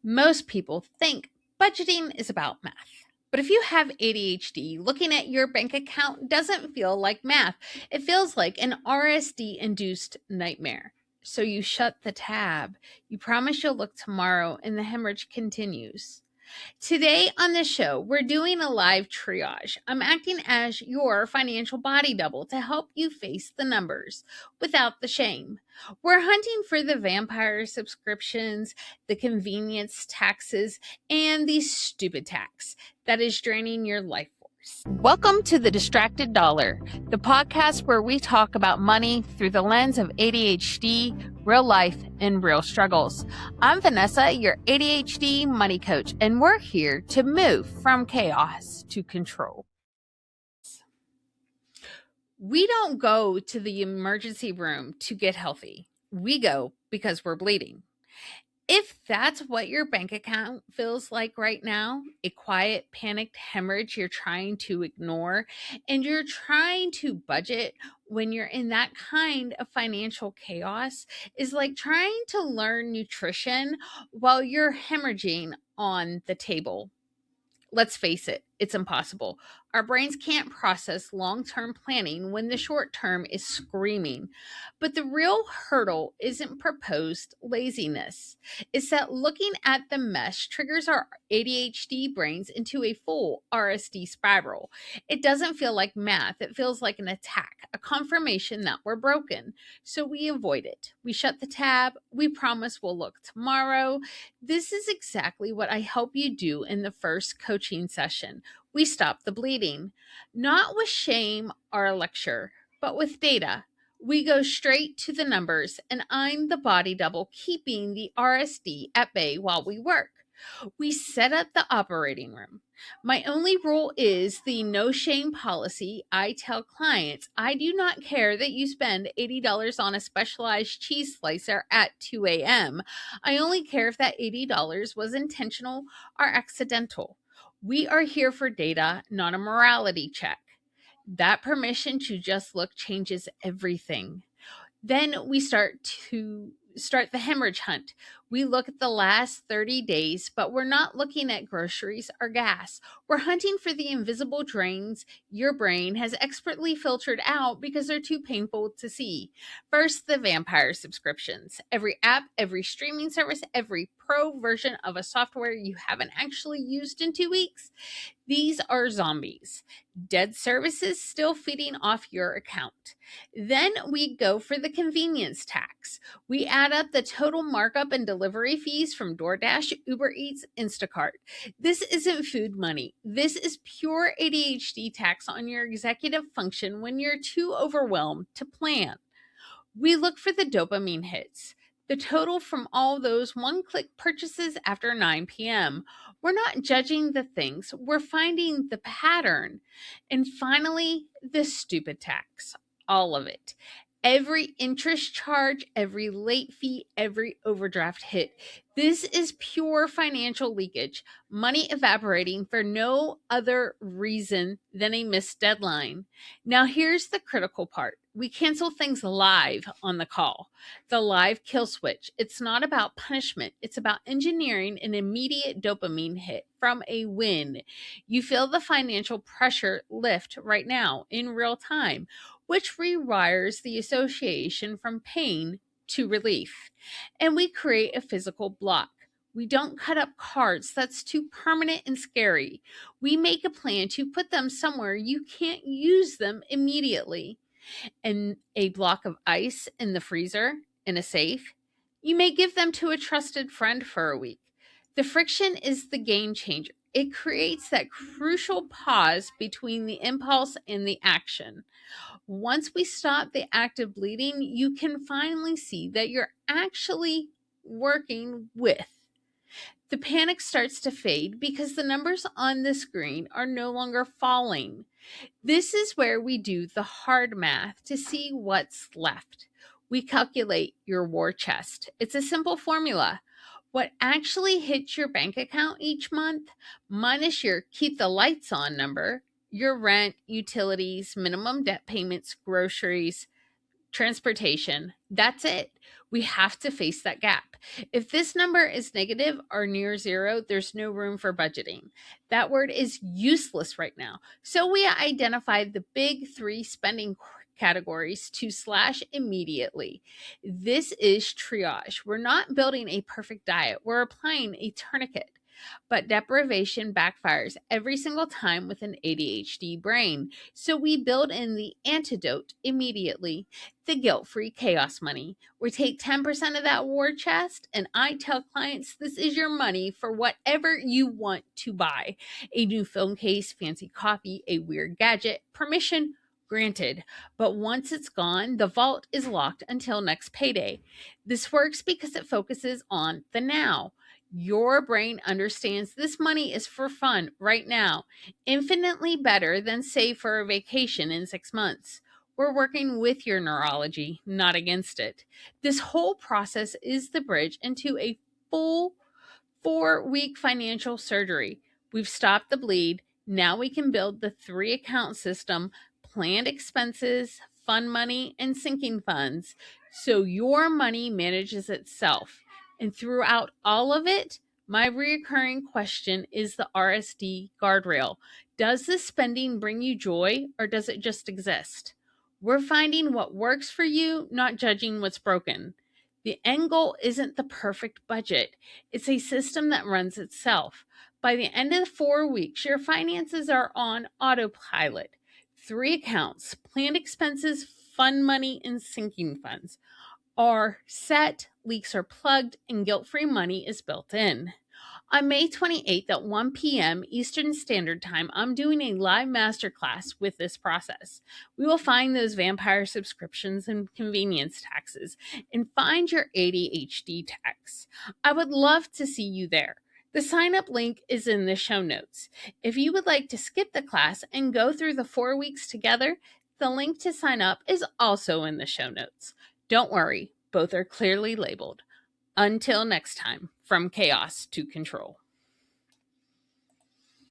Most people think budgeting is about math. But if you have ADHD, looking at your bank account doesn't feel like math. It feels like an RSD induced nightmare. So you shut the tab. You promise you'll look tomorrow, and the hemorrhage continues. Today on the show, we're doing a live triage. I'm acting as your financial body double to help you face the numbers without the shame. We're hunting for the vampire subscriptions, the convenience taxes, and the stupid tax that is draining your life force. Welcome to The Distracted Dollar, the podcast where we talk about money through the lens of ADHD, real life, and real struggles. I'm Vanessa, your ADHD Money Coach, and we're here to move from chaos to control. We don't go to the emergency room to get healthy. We go because we're bleeding. If that's what your bank account feels like right now, a quiet, panicked hemorrhage you're trying to ignore, and you're trying to budget when you're in that kind of financial chaos, is like trying to learn nutrition while you're hemorrhaging on the table. Let's face it, it's impossible. Our brains can't process long-term planning when the short term is screaming. But the real hurdle isn't proposed laziness. It's that looking at the mesh triggers our ADHD brains into a full RSD spiral. It doesn't feel like math. It feels like an attack, a confirmation that we're broken. So we avoid it. We shut the tab. We promise we'll look tomorrow. This is exactly what I help you do in the first coaching session. We stop the bleeding, not with shame or a lecture, but with data. We go straight to the numbers, and I'm the body double keeping the RSD at bay while we work. We set up the operating room. My only rule is the no shame policy. I tell clients, I do not care that you spend $80 on a specialized cheese slicer at 2 a.m. I only care if that $80 was intentional or accidental. We are here for data, not a morality check. That permission to just look changes everything. Then we start the hemorrhage hunt. We look at the last 30 days, but we're not looking at groceries or gas. We're hunting for the invisible drains your brain has expertly filtered out because they're too painful to see. First, the vampire subscriptions. Every app, every streaming service, every pro version of a software you haven't actually used in 2 weeks. These are zombies. Dead services still feeding off your account. Then we go for the convenience tax. We add up the total markup and delivery fees from DoorDash, Uber Eats, Instacart. This isn't food money. This is pure ADHD tax on your executive function when you're too overwhelmed to plan. We look for the dopamine hits, the total from all those one-click purchases after 9 p.m. We're not judging the things, we're finding the pattern. And finally, the stupid tax, all of it. Every interest charge, every late fee, every overdraft hit. This is pure financial leakage, money evaporating for no other reason than a missed deadline. Now, here's the critical part. We cancel things live on the call. The live kill switch. It's not about punishment. It's about engineering an immediate dopamine hit from a win. You feel the financial pressure lift right now in real time, which rewires the association from pain to relief. And we create a physical block. We don't cut up cards. That's too permanent and scary. We make a plan to put them somewhere you can't use them immediately. And a block of ice in the freezer, in a safe. You may give them to a trusted friend for a week. The friction is the game changer. It creates that crucial pause between the impulse and the action. Once we stop the active bleeding, you can finally see that you're actually working with. The panic starts to fade because the numbers on the screen are no longer falling. This is where we do the hard math to see what's left. We calculate your war chest. It's a simple formula. What actually hits your bank account each month, minus your keep the lights on number, your rent, utilities, minimum debt payments, groceries, transportation. That's it. We have to face that gap. If this number is negative or near zero, there's no room for budgeting. That word is useless right now. So we identified the big three spending categories to slash immediately. This is triage. We're not building a perfect diet, we're applying a tourniquet. But deprivation backfires every single time with an ADHD brain. So we build in the antidote immediately, the guilt free chaos money. We take 10% of that war chest, and I tell clients this is your money for whatever you want to buy: a new phone case, fancy coffee, a weird gadget, permission granted. But once it's gone, the vault is locked until next payday. This works because it focuses on the now. Your brain understands this money is for fun right now, infinitely better than save for a vacation in 6 months. We're working with your neurology, not against it. This whole process is the bridge into a full 4-week financial surgery. We've stopped the bleed. Now we can build the 3-account system: planned expenses, fund money, and sinking funds, so your money manages itself. And throughout all of it, my recurring question is the RSD guardrail. Does this spending bring you joy, or does it just exist? We're finding what works for you, not judging what's broken. The end goal isn't the perfect budget. It's a system that runs itself. By the end of the 4 weeks, your finances are on autopilot. 3 accounts: planned expenses, fund money, and sinking funds are set, leaks are plugged, and guilt-free money is built in. On May 28th at 1 p.m. Eastern Standard Time, I'm doing a live masterclass with this process. We will find those vampire subscriptions and convenience taxes and find your ADHD tax. I would love to see you there. The sign up link is in the show notes. If you would like to skip the class and go through the 4 weeks together, the link to sign up is also in the show notes. Don't worry, both are clearly labeled. Until next time, from chaos to control.